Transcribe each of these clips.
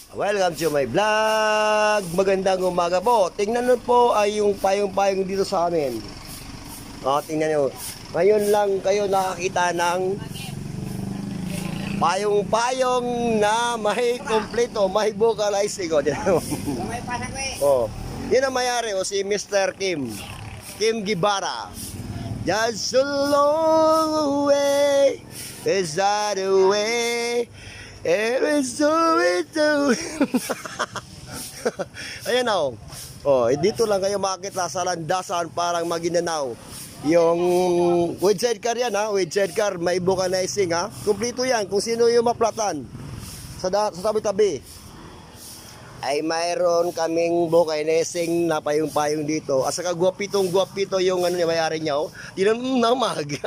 Welcome to my vlog. Magandang umaga po. Tingnan nyo po ay yung payong-payong dito sa amin. Tingnan nyo. Ngayon lang kayo nakakita ng payong-payong na may kompleto, may vocalizing. Yan ang mayari si Mr. Kim Gibara. Just a long way, is that the way? Every so ito. Ayan o. Dito lang kayo makakita sa landasan parang Maguindanao. Yung with sidecar yan with sidecar may vulcanizing Kumplito yan kung sino yung maplatan sa tabi-tabi. Ay mayroon kaming vulcanizing na payong-payong dito. At saka guwapito yung mayari niya Tinan mo namag.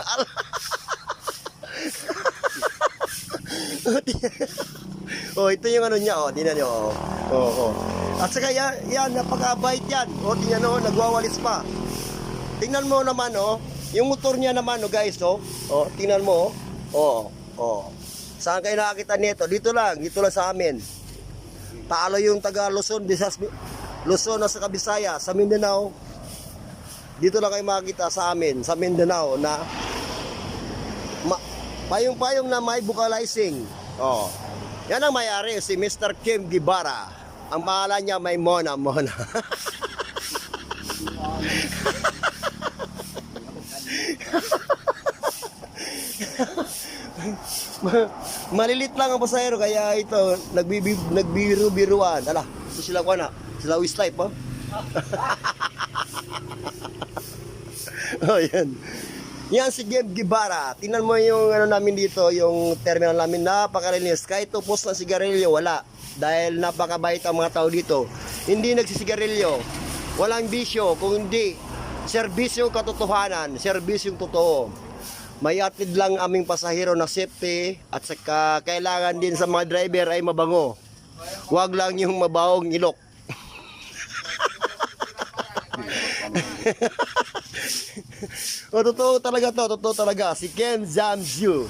Ito yung niya tingnan nyo At saka yan napakabait yan tingnan mo, nagwawalis pa. Tingnan mo naman yung motor niya naman guys tingnan mo Saan kayo nakakita nito? Dito lang sa amin. Talo yung taga Luzon, Luzon na sa Kabisaya, sa Mindanao. Dito lang kayo makikita sa amin, sa Mindanao na payong-payong na may vocalizing. Yan ang mayari, si Mr. Kim Gibara. Ang pangalan niya may Mona. Malilit lang ang pasahero kaya ito nagbiru-biruan. Ito sila sila Westlife yan. Yan si Kim Gibara. Tingnan mo yung namin dito, yung terminal namin, napakalinis. Kahit tupos ng sigarilyo, wala. Dahil napakabait ang mga tao dito. Hindi nagsisigarilyo. Walang bisyo, kung hindi serbisyo katotohanan, serbisyong totoo. May atid lang aming pasahero na safety at saka kailangan din sa mga driver ay mabango. Huwag lang yung mabawong ilok. Totoo talaga si Ken Zamzu.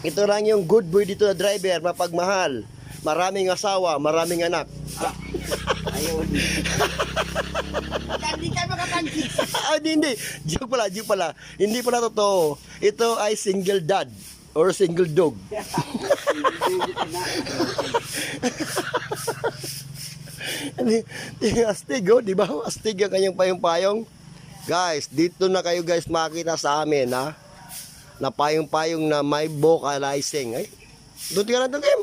Ito lang yung good boy dito na driver, mapagmahal, maraming asawa, maraming anak. Ayun. Hindi ka makapansin. Hindi. Joke pala. Hindi pala totoo. Ito ay single dad or single dog. Astig di ba? Astig ang kanyang payong-payong. Guys, dito na kayo guys makita sa amin na payong-payong na may vocalizing. Doon ka na doon, Kim.